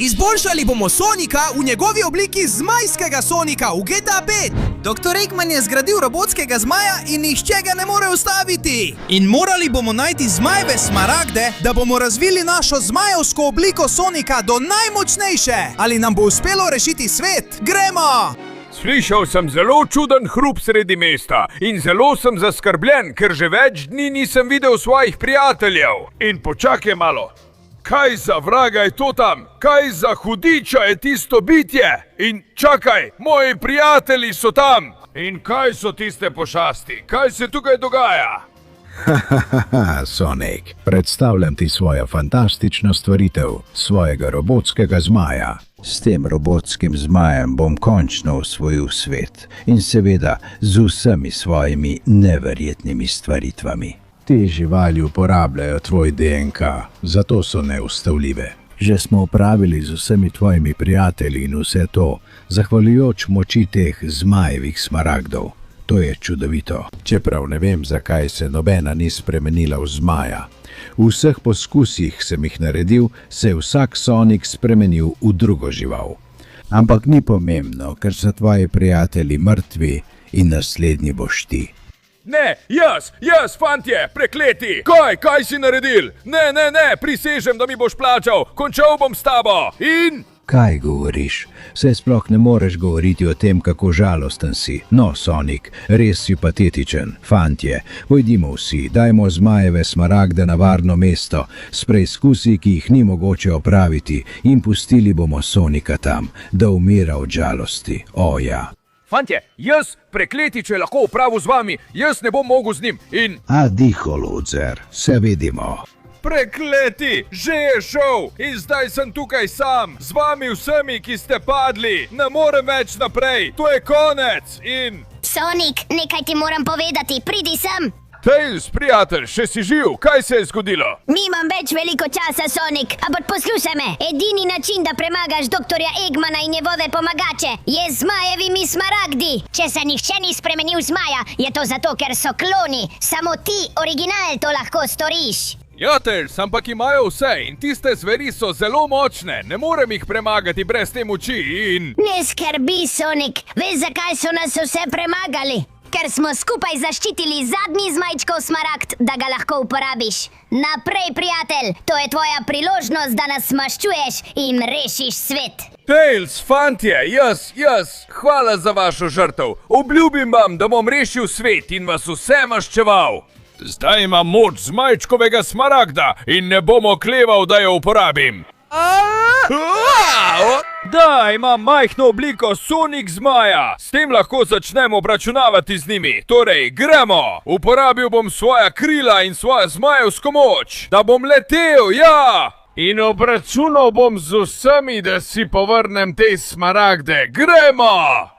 Izboljšali bomo Sonika v njegovi obliki zmajskega Sonika v GTA 5. Dr. Eggman je zgradil robotskega zmaja in nihče ga ne more ustaviti. In morali bomo najti zmajeve smaragde, da bomo razvili našo zmajevsko obliko Sonika do najmočnejše. Ali nam bo uspelo rešiti svet? Gremo! Slišal sem zelo čuden hrup sredi mesta in zelo sem zaskrbljen, ker že več dni nisem videl svojih prijateljev. In počakaj malo. Kaj za vraga je to tam? Kaj za hudiča je tisto bitje? In čakaj, moji prijatelji so tam! In kaj so tiste pošasti? Kaj se tukaj dogaja? Sonic, predstavljam ti svojo fantastično stvaritev, svojega robotskega zmaja. S tem robotskim zmajem bom končno osvojil svet in seveda z vsemi svojimi neverjetnimi stvaritvami. Te živali uporabljajo tvoj DNK, zato so neustavljive. Že smo opravili z vsemi tvojimi prijatelji in vse to, zahvaljujoč moči teh zmajevih smaragdov. To je čudovito. Čeprav ne vem, zakaj se nobena ni spremenila v zmaja. V vseh poskusih sem jih naredil, se je vsak Sonic spremenil v drugo žival. Ampak ni pomembno, ker so tvoji prijatelji mrtvi in naslednji boš ti. Ne, jaz, fantje, prekleti! Kaj si naredil? Ne, prisežem, da mi boš plačal, končal bom s tabo in... Kaj govoriš? Saj sploh ne moreš govoriti o tem, kako žalosten si. No, Sonic, res si patetičen. Fantje, pojdimo vsi, dajmo zmajeve smaragde na varno mesto, s preizkusi, ki jih ni mogoče opraviti, in pustili bomo Sonika tam, da umira od žalosti. O ja. Fantje, jaz, prekleti, če lahko upravil z vami, jaz ne bom mogel z njim in... Adiho, luzer, se vidimo. Prekleti, že je šel in zdaj sem tukaj sam, z vami vsemi, ki ste padli. Ne morem več naprej, to je konec in... Sonic, nekaj ti moram povedati, pridi sem. Tails, prijatelj, še si živ, kaj se je zgodilo? Nimam več veliko časa, Sonic, ampak poslušaj me. Edini način, da premagaš doktorja Eggmana in njegove pomagače, je z zmajevimi smaragdi. Če se nihče ni spremenil zmaja, je to zato, ker so kloni. Samo ti, original, to lahko storiš. Ja, Tails, ampak imajo vse in tiste zveri so zelo močne. Ne morem jih premagati brez te moči in... Ne skrbi, Sonic, veš, zakaj so nas vse premagali? Ker smo skupaj zaščitili zadnji zmajčkov smaragd, da ga lahko uporabiš. Naprej, prijatelj, to je tvoja priložnost, da nas maščuješ in rešiš svet. Tails, fantje, jaz, hvala za vašo žrtev. Obljubim vam, da bom rešil svet in vas vse maščeval. Zdaj imam moč zmajčkovega smaragda in ne bom okleval, da jo uporabim. Da, imam majhno obliko Sonic zmaja. S tem lahko začnemo obračunavati z njimi. Torej, gremo! Uporabil bom svoja krila in svojo zmajevsko moč, da bom letel, ja! In obračunal bom z vsemi, da si povrnem te smaragde. Gremo!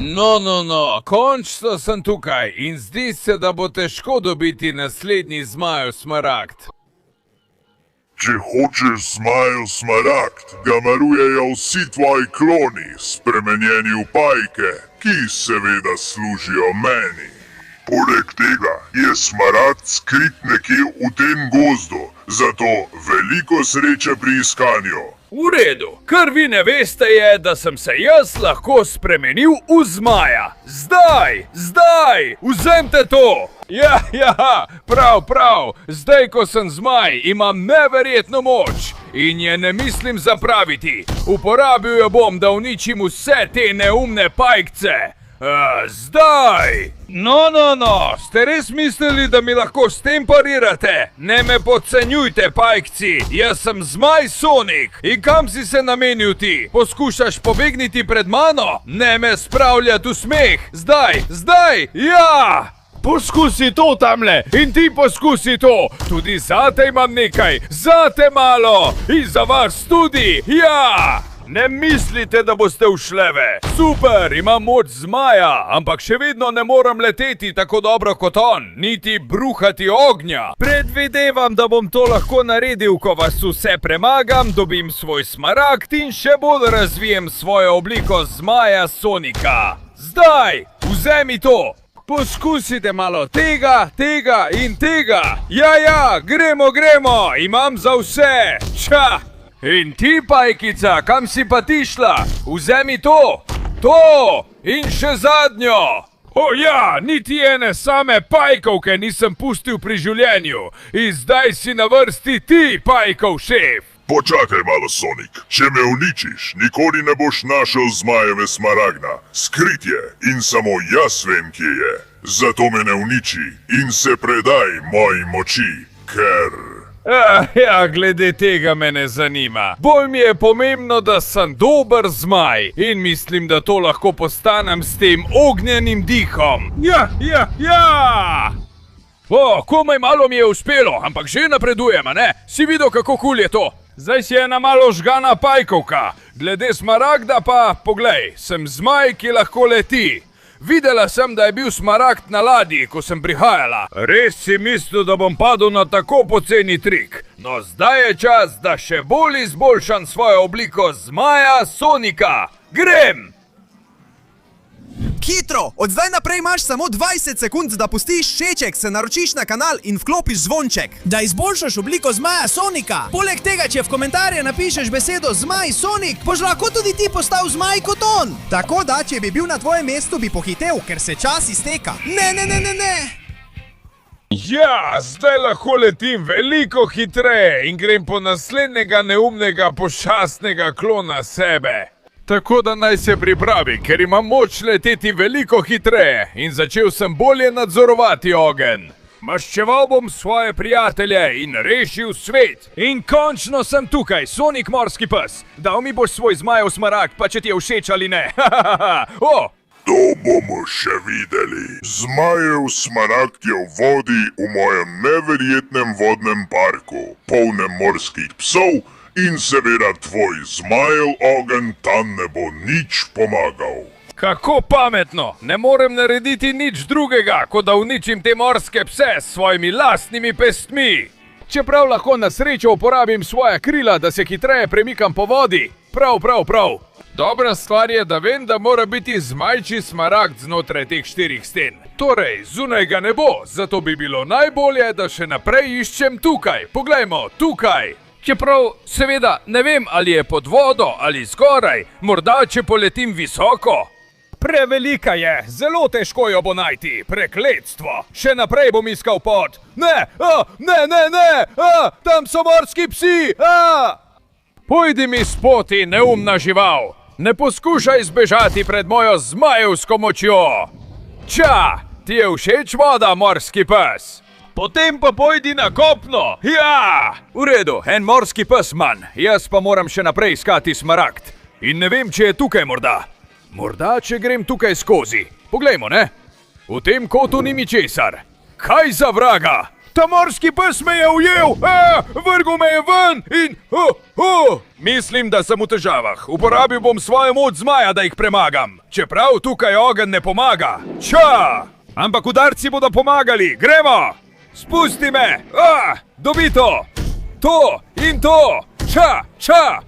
No, končno sem tukaj in zdi se, da bo težko dobiti naslednji zmajev smaragd. Če hočeš zmajev smaragd, ga varujejo vsi tvoji kloni, spremenjeni v pajke, ki seveda služijo meni. Poleg tega je smaragd skrit nekje v tem gozdu, zato veliko sreče pri iskanju. V redu, kar vi ne veste je, da sem se jaz lahko spremenil v zmaja. Zdaj, vzemte to! Ja, prav, zdaj ko sem zmaj, imam neverjetno moč in je ne mislim zapraviti. Uporabil jo bom, da uničim vse te neumne pajkce. Zdaj! No, ste res mislili, da mi lahko s tem parirate? Ne me podcenjujte, pajkci, jaz sem zmaj Sonic. In kam si se namenil ti? Poskušaš pobegniti pred mano? Ne me spravljati v smeh. Zdaj, ja! Poskusi to tamle in ti poskusi to. Tudi zate imam nekaj, zate malo in za vas tudi, ja! Ne mislite, da boste ušleve. Super, imam moč zmaja, ampak še vedno ne morem leteti tako dobro kot on, niti bruhati ognja. Predvidevam, da bom to lahko naredil, ko vas vse premagam, dobim svoj smaragd in še bolj razvijem svojo obliko zmaja Sonika. Zdaj, vzemi to. Poskusite malo tega in tega. Ja, gremo, imam za vse. In ti, pajkica, kam si pa ti šla? Vzemi to, to in še zadnjo. O ja, niti ene same pajkovke nisem pustil pri življenju. In zdaj si na vrsti ti, pajkov šef. Počakaj malo, Sonic. Če me uničiš, nikoli ne boš našel zmajeve smaragda. Skrit je in samo jaz vem, kje je. Zato me ne uniči in se predaj moji moči, ker... Ja, glede tega me ne zanima. Bolj mi je pomembno, da sem dober zmaj in mislim, da to lahko postanem s tem ognjenim dihom. Ja! O, komaj malo mi je uspelo, ampak že napredujem, a ne? Si videl, kako kul je to? Zdaj si ena malo žgana pajkovka. Glede smaragda pa, poglej, sem zmaj, ki lahko leti. Videla sem, da je bil smaragd na ladji, ko sem prihajala. Res si mislil, da bom padel na tako poceni trik. No, zdaj je čas, da še bolj izboljšam svojo obliko zmaja Sonika. Grem! Hitro, od zdaj naprej imaš samo 20 sekund, da pustiš všeček, se naročiš na kanal in vklopiš zvonček. Da izboljšaš obliko zmaja Sonika. Poleg tega, če v komentarje napišeš besedo zmaj Sonik, boš lahko tudi ti postal zmaj kot on. Tako da, če bi bil na tvojem mestu, bi pohitev, ker se čas izteka. Ne. Ja, zdaj lahko letim veliko hitreje in grem po naslednjega neumnega pošastnega klona sebe. Tako da naj se pripravi, ker imam moč leteti veliko hitreje in začel sem bolje nadzorovati ogenj. Maščeval bom svoje prijatelje in rešil svet. In končno sem tukaj, Sonic morski pes. Dal mi boš svoj zmajev smaragd, pa če ti je všeč ali ne. O! To bomo še videli. Zmajev smaragd je v vodi v mojem neverjetnem vodnem parku, polnem morskih psov, in seveda tvoj zmajev ogenj tam ne bo nič pomagal. Kako pametno! Ne morem narediti nič drugega, kot da uničim te morske pse s svojimi lastnimi pestmi. Čeprav lahko na srečo uporabim svoja krila, da se hitreje premikam po vodi. Prav. Dobra stvar je, da vem, da mora biti zmajči smaragd znotraj teh 4 sten. Torej, zunaj ga ne bo, zato bi bilo najbolje, da še naprej iščem tukaj. Poglejmo, tukaj. Čeprav, seveda, ne vem, ali je pod vodo ali zgoraj, morda če poletim visoko. Prevelika je, zelo težko jo bo najti, prekletstvo. Še naprej bom iskal pot. Ne, tam so morski psi, Pojdi mi s poti, neumna žival. Ne poskušaj zbežati pred mojo zmajevsko močjo. Ča, ti je všeč voda, morski pes? Potem pa pojdi na kopno. Ja! V redu, en morski pes manj. Jaz pa moram še naprej iskati smaragd. In ne vem, če je tukaj morda. Morda, če grem tukaj skozi. Poglejmo, ne? V tem kotu ni ničesar. Kaj za vraga? Ta morski pes me je ujel! Vrgel me je ven in... Mislim, da sem v težavah. Uporabil bom svojo moč zmaja, da jih premagam. Čeprav tukaj ogenj ne pomaga. Ča! Ampak udarci bodo pomagali. Gremo! Spusti me! Dobi to! To in to! Ča!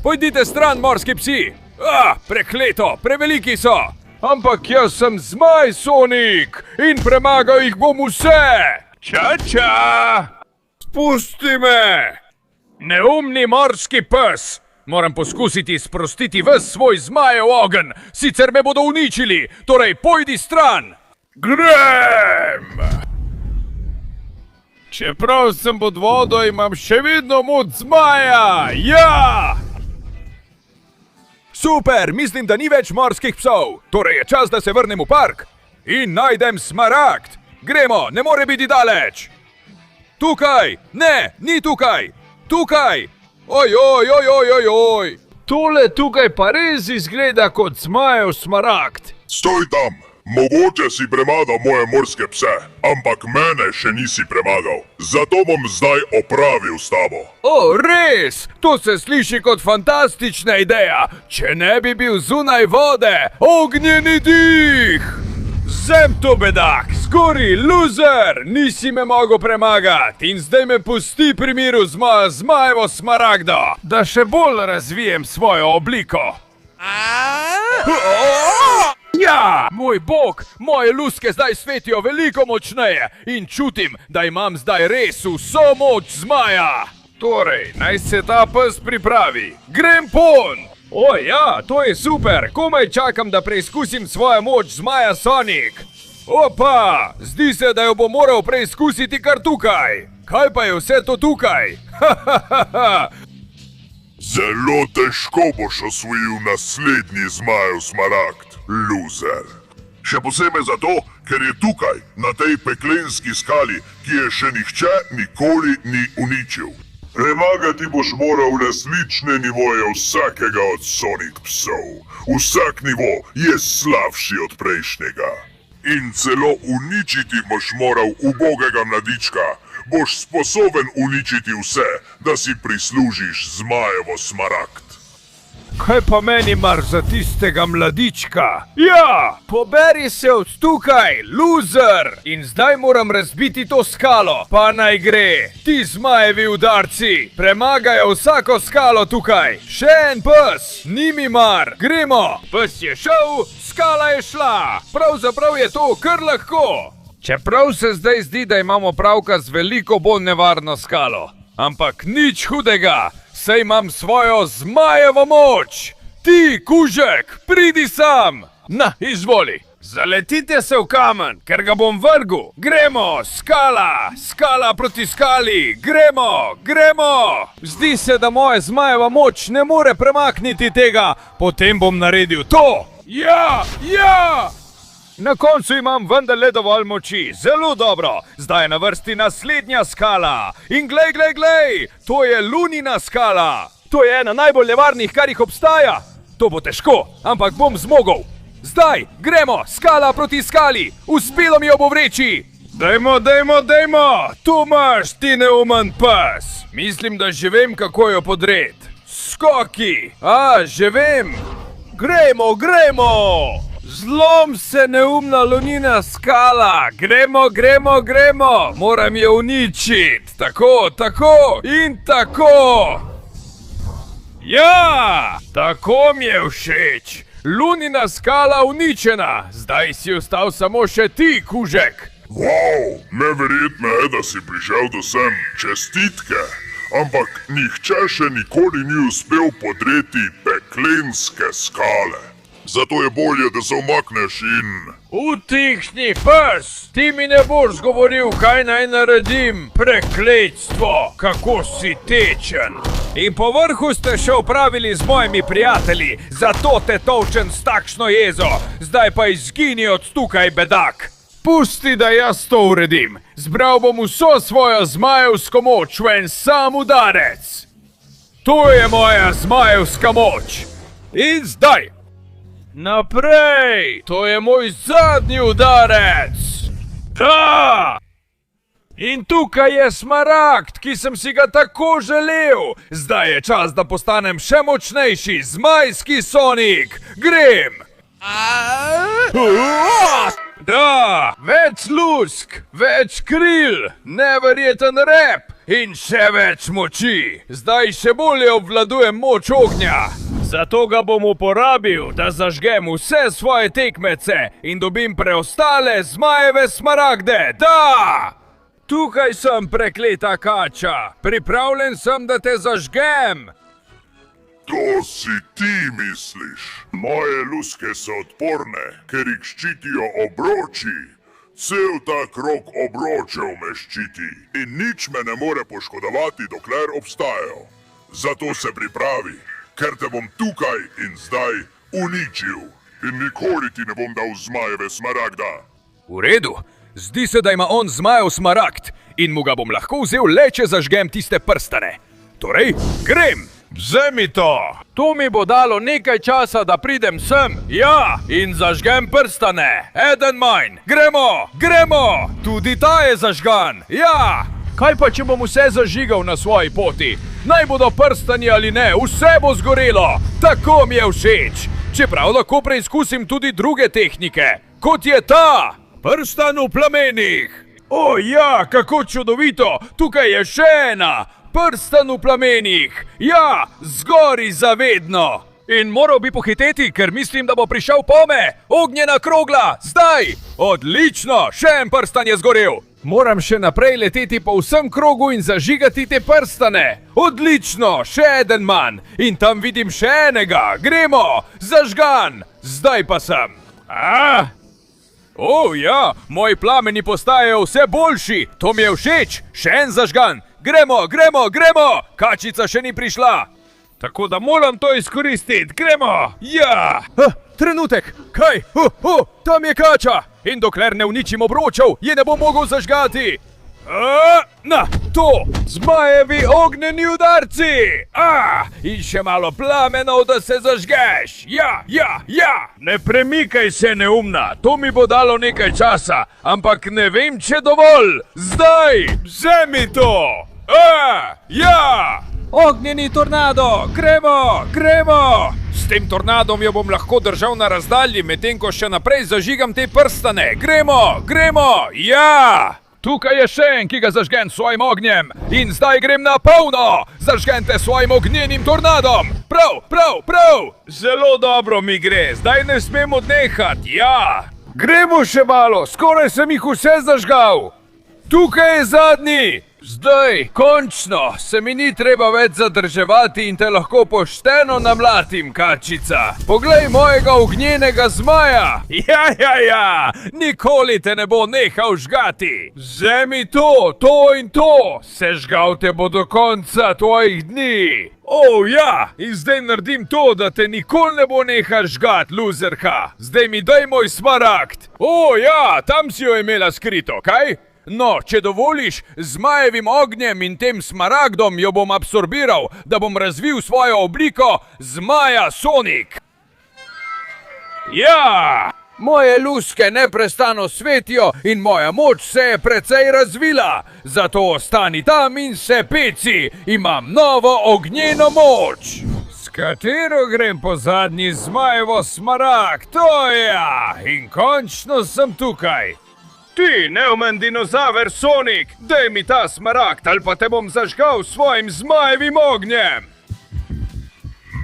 Pojdite stran, morski psi! Prekleto! Preveliki so! Ampak jaz sem zmaj, Sonic! In premagal jih bom vse! Ča! Spusti me! Neumni morski pes! Moram poskusiti sprostiti ves svoj zmajev ogenj, sicer me bodo uničili! Torej, pojdi stran! Grem! Čeprav sem pod vodo, imam še vedno moč zmaja! Ja! Super, mislim, da ni več morskih psov. Torej je čas, da se vrnem v park. In najdem smaragd. Gremo, ne more biti daleč. Tukaj! Ne, ni tukaj! Tukaj! Oj! Tole tukaj pa res izgleda kot zmajev smaragd. Stoj tam! Mogoče si premagal moje morske pse, ampak mene še nisi premagal. Zato bom zdaj opravil s tabo. O, res! To se sliši kot fantastična ideja. Če ne bi bil zunaj vode, ognjeni dih! Zem to, bedak! Zgori, loser! Nisi me mogel premagati in zdaj me pusti pri miru z mojo zmajevo smaragdo, da še bolj razvijem svojo obliko. Ja, moj bog, moje luske zdaj svetijo veliko močneje in čutim, da imam zdaj res vso moč zmaja. Torej, naj se ta pes pripravi. Grem pon! O ja, to je super, komaj čakam, da preizkusim svojo moč zmaja Sonic. Opa, zdi se, da jo bom moral preizkusiti kar tukaj. Kaj pa je vse to tukaj? Zelo težko boš osvojil naslednji zmajev smaragd, loser. Še posebej zato, ker je tukaj, na tej peklenski skali, ki je še nihče nikoli ni uničil. Premagati boš moral različne nivoje vsakega od Sonic psov. Vsak nivo je slabši od prejšnjega. In celo uničiti boš moral ubogega mladička. Boš sposoben uničiti vse, da si prislužiš zmajevo smaragd. Kaj pa meni mar za tistega mladička? Ja, poberi se od tukaj, loser! In zdaj moram razbiti to skalo, pa naj gre. Ti zmajevi udarci premagajo vsako skalo tukaj. Še en pes, ni mi mar, gremo. Pes je šel, skala je šla. Pravzaprav je to kar lahko. Čeprav se zdaj zdi, da imamo pravka z veliko bolj nevarno skalo. Ampak nič hudega. Saj imam svojo zmajevo moč! Ti, kužek, pridi sam! Na, izvoli! Zaletite se v kamen, ker ga bom vrgel! Gremo, skala! Skala proti skali! Gremo, gremo! Zdi se, da moja zmajeva moč ne more premakniti tega, potem bom naredil to! Ja, ja! Na koncu imam vendarle dovolj moči, zelo dobro. Zdaj je na vrsti naslednja skala. In glej, glej, glej, to je lunina skala. To je ena najbolj nevarnih, kar jih obstaja. To bo težko, ampak bom zmogel. Zdaj, gremo, skala proti skali. Uspelo mi jo bo vreči. Dajmo, dajmo, dajmo. Tu imaš, ti neumen pes. Mislim, da že vem, kako jo podret. Skoki. Že vem. Gremo, gremo. Zlom se, neumna lunina skala! Gremo, gremo, gremo! Moram jo uničiti! Tako, tako in tako! Ja! Tako mi je všeč! Lunina skala uničena! Zdaj si ostal samo še ti, kužek! Wow, neverjetno je, da si prišel do sem. Čestitke! Ampak nihče še nikoli ni uspel podreti peklenske skale. Zato je bolje, da se umakneš in... Utihni, pes! Ti mi ne boš govoril, kaj naj naredim, prekletstvo! Kako si tečen! In po vrhu ste še opravili z mojimi prijatelji, zato te tolčen s takšno jezo! Zdaj pa izgini od tukaj, bedak! Pusti, da jaz to uredim! Zbral bom vso svojo zmajevsko moč v en sam udarec! To je moja zmajevska moč! In zdaj! Naprej! To je moj zadnji udarec! Da! In tukaj je smaragd, ki sem si ga tako želel! Zdaj je čas, da postanem še močnejši, zmajski Sonic! Grem! Da! Več lusk, več kril, neverjeten rep in še več moči! Zdaj še bolje obvladujem moč ognja! Zato ga bom uporabil, da zažgem vse svoje tekmece in dobim preostale zmajeve smaragde. Da! Tukaj sem, prekleta kača. Pripravljen sem, da te zažgem. To si ti misliš. Moje luske so odporne, ker jih ščitijo obroči. Cel ta krog obročev me ščiti in nič me ne more poškodovati, dokler obstajajo. Zato se pripravi. Ker te bom tukaj in zdaj uničil. In nikoli ti ne bom dal zmajeve smaragda. V redu. Zdi se, da ima on zmajev smaragd in mu ga bom lahko vzel le, če zažgem tiste prstane. Torej, grem! Vzemi to! To mi bo dalo nekaj časa, da pridem sem. Ja, in zažgem prstane. Eden manj. Gremo, gremo! Tudi ta je zažgan. Ja! Kaj pa, če bom vse zažigal na svoji poti? Naj bodo prstani ali ne, vse bo zgorelo. Tako mi je všeč. Čeprav lahko preizkusim tudi druge tehnike, kot je ta. Prstan v plamenih. O ja, kako čudovito. Tukaj je še ena. Prstan v plamenih. Ja, zgori zavedno. In moral bi pohiteti, ker mislim, da bo prišel pome. Ognjena krogla, zdaj. Odlično, še en prstan je zgorel. Moram še naprej leteti po vsem krogu in zažigati te prstane. Odlično, še eden manj. In tam vidim še enega. Gremo, zažgan. Zdaj pa sem. Ja, moji plameni postajajo vse boljši. To mi je všeč. Še en zažgan. Gremo, gremo, gremo. Kačica še ni prišla. Tako da moram to izkoristiti. Gremo. Ja. Trenutek. Kaj? Tam je kača. In dokler ne uničim obročev, je ne bom mogel zažgati. Na, to! Zmajevi ognjeni udarci! In še malo plamenov, da se zažgeš! Ja! Ne premikaj se, neumna! To mi bo dalo nekaj časa, ampak ne vem, če dovolj! Zdaj! Vzemi to! Ja! Ognjeni tornado! Gremo! S tem tornadom jo bom lahko držal na razdalji, medtem ko še naprej zažigam te prstane. Gremo! Ja! Tukaj je še en, ki ga zažgem s svojim ognjem. In zdaj grem na polno! Zažgem te s svojim ognjenim tornadom! Prav! Zelo dobro mi gre, zdaj ne smem odnehati, ja! Gremo še malo, skoraj sem jih vse zažgal! Tukaj je zadnji! Zdaj, končno, se mi ni treba več zadrževati in te lahko pošteno namlatim, kačica. Poglej mojega ognjenega zmaja. Ja, nikoli te ne bo nehal žgati. Vzemi to in to. Sežgal te bo do konca tvojih dni. Ja, in zdaj naredim to, da te nikoli ne bo nehal žgat, luzerka. Zdaj mi daj moj smaragd. Ja, tam si jo imela skrito, kaj? No, če dovoliš, z zmajevim ognjem in tem smaragdom jo bom absorbiral, da bom razvil svojo obliko Zmaja Sonik. Ja! Moje luske neprestano svetijo in moja moč se je precej razvila. Zato ostani tam in se peci, imam novo ognjeno moč. S katero grem po zadnji zmajevo smaragd, in končno sem tukaj. Ti, neumen dinozaver Sonik, daj mi ta smaragd, ali pa te bom zažgal s svojim zmajevim ognjem.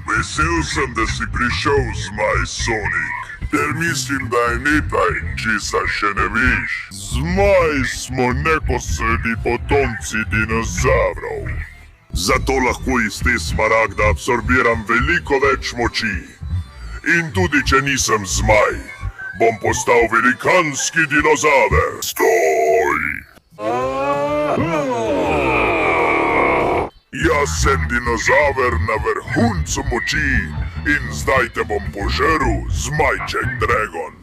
Vesel sem, da si prišel, Zmaj Sonik. Ter mislim, da je nekaj, česar še ne veš. Zmaji smo neposredni potomci dinozavrov. Zato lahko iz te smaragda absorbiram veliko več moči. In tudi, če nisem zmaj, bom postal velikanski dinozaver. Stoj! Jaz sem dinozaver na vrhuncu moči in zdaj te bom požrl, Zmajček Dragon.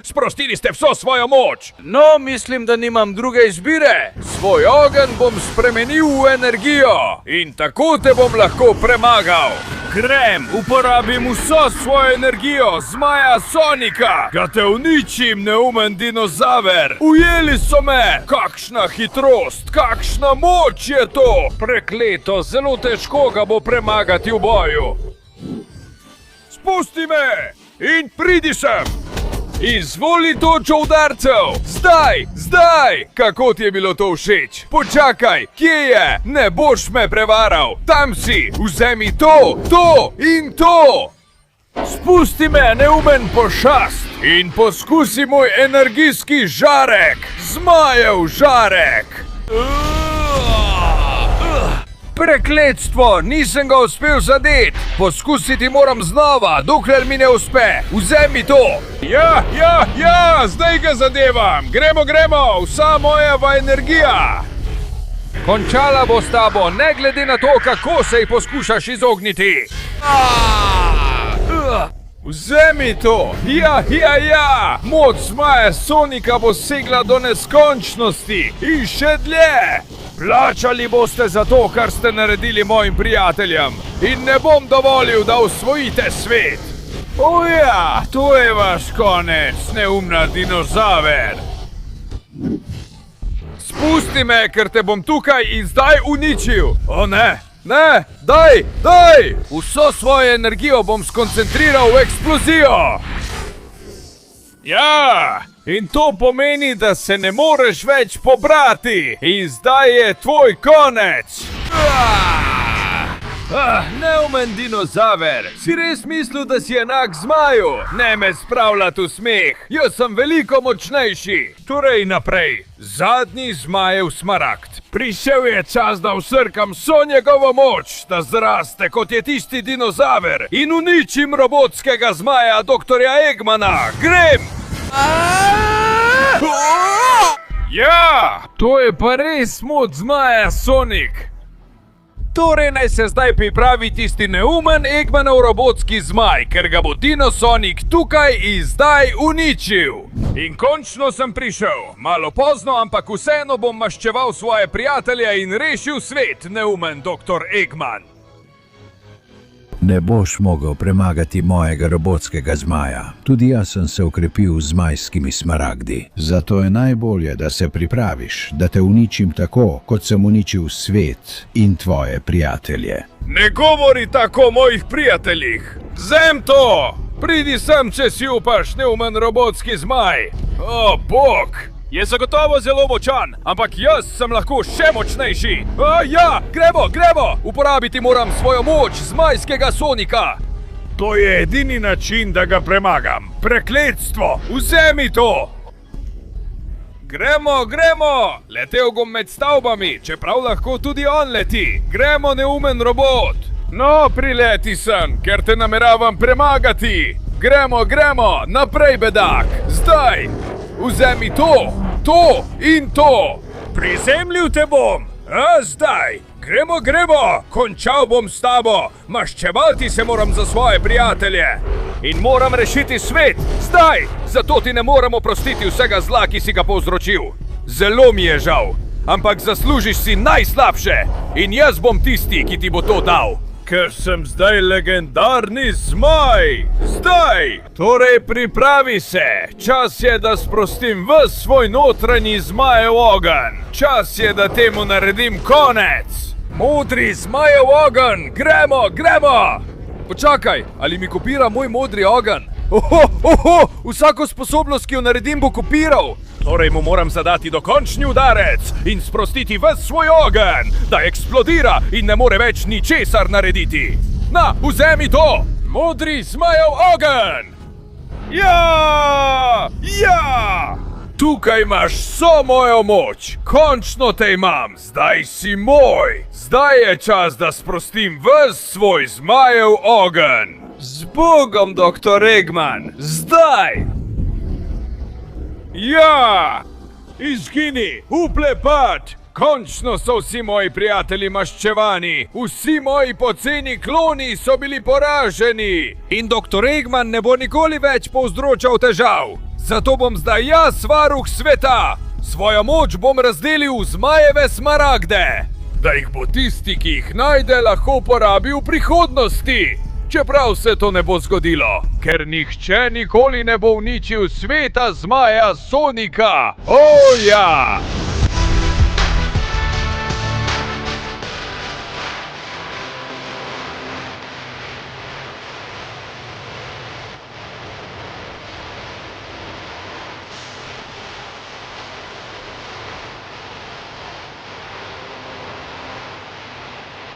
Sprostili ste vso svojo moč. No, mislim, da nimam druge izbire. Svoj ogenj bom spremenil v energijo in tako te bom lahko premagal. Grem, uporabim vso svojo energijo Zmaja Sonika, da te uničim, neumen dinozaver. Ujeli so me. Kakšna hitrost, kakšna moč je to. Prekleto, zelo težko ga bo premagati v boju. Spusti me in pridi sem. Izvoli točo udarcev! Zdaj! Kako ti je bilo to všeč? Počakaj, kje je? Ne boš me prevaral! Tam si! Vzemi to in to! Spusti me, neumen pošast! In poskusi moj energijski žarek! Zmajev žarek! Prekletstvo, nisem ga uspel zadeti. Poskusiti moram znova, dokler mi ne uspe. Vzemi to. Ja, zdaj ga zadevam. Gremo, vsa mojeva energija. Končala bo s tabo, ne glede na to, kako se ji poskušaš izogniti. Vzemi to. Ja. Moč Zmaja Sonika bo segla do neskončnosti in še dlje. Plačali boste za to, kar ste naredili mojim prijateljem. In ne bom dovolil, da osvojite svet. To je vaš konec, neumna dinozaver. Spusti me, ker te bom tukaj in zdaj uničil. Ne, daj! Vso svojo energijo bom skoncentriral v eksplozijo. Ja, in to pomeni, da se ne moreš več pobrati. In zdaj je tvoj konec. Neumen dinozaver, si res mislil, da si enak zmaju? Ne me spravljati v smeh, jaz sem veliko močnejši. Torej naprej, zadnji zmajev smaragd. Prišel je čas, da vsrkam vso njegovo moč, da zraste kot je tisti dinozaver in uničim robotskega zmaja doktorja Eggmana. Grem! Ja, to je pa res moč zmaja, Sonic. Torej naj se zdaj pripravi tisti neumen Eggmanov robotski zmaj, ker ga bo Dino Sonic tukaj in zdaj uničil. In končno sem prišel. Malo pozno, ampak vseeno bom maščeval svoje prijatelje in rešil svet, neumen dr. Eggman. Ne boš mogel premagati mojega robotskega zmaja. Tudi jaz sem se ukrepil z zmajskimi smaragdi. Zato je najbolje, da se pripraviš, da te uničim tako, kot sem uničil svet in tvoje prijatelje. Ne govori tako o mojih prijateljih. Vzem to! Pridi sem, če si upaš, neumen robotski zmaj. O, bog! Je zagotovo zelo močan, ampak jaz sem lahko še močnejši. Ja, gremo! Uporabiti moram svojo moč zmajskega Sonika. To je edini način, da ga premagam. Prekletstvo! Vzemi to! Gremo! Letel bom med stavbami, čeprav lahko tudi on leti. Gremo, neumen robot! No, prileti sem, ker te nameravam premagati. Gremo, naprej, bedak! Zdaj! Vzemi to in to! Prizemljil te bom! Zdaj! Gremo! Končal bom s tabo! Maščevati se moram za svoje prijatelje! In moram rešiti svet! Zdaj! Zato ti ne moram oprostiti vsega zla, ki si ga povzročil! Zelo mi je žal! Ampak zaslužiš si najslabše! In jaz bom tisti, ki ti bo to dal! Ker sem zdaj legendarni zmaj! Zdaj! Torej pripravi se! Čas je, da sprostim ves svoj notranji zmajev ogenj! Čas je, da temu naredim konec! Modri zmajev ogenj! Gremo! Počakaj, ali mi kopira moj modri ogenj? Vsako sposobnost, ki jo naredim, bo kopiral! Torej mu moram zadati dokončni udarec in sprostiti ves svoj ogenj, da eksplodira in ne more več ničesar narediti. Na, vzemi to! Modri zmajev ogenj! Ja! Tukaj imaš vso mojo moč! Končno te imam! Zdaj si moj! Zdaj je čas, da sprostim ves svoj zmajev ogenj! Z Bogom, dr. Eggman! Zdaj! Ja! Izgini! Uplepad! Končno so vsi moji prijatelji maščevani! Vsi moji poceni kloni so bili poraženi! In dr. Eggman ne bo nikoli več povzročal težav! Zato bom zdaj jaz varuh sveta! Svojo moč bom razdelil v zmajeve smaragde! Da jih bo tisti, ki jih najde, lahko uporabil v prihodnosti! Čeprav se to ne bo zgodilo, ker nihče nikoli ne bo uničil sveta zmaja Sonika. Ja!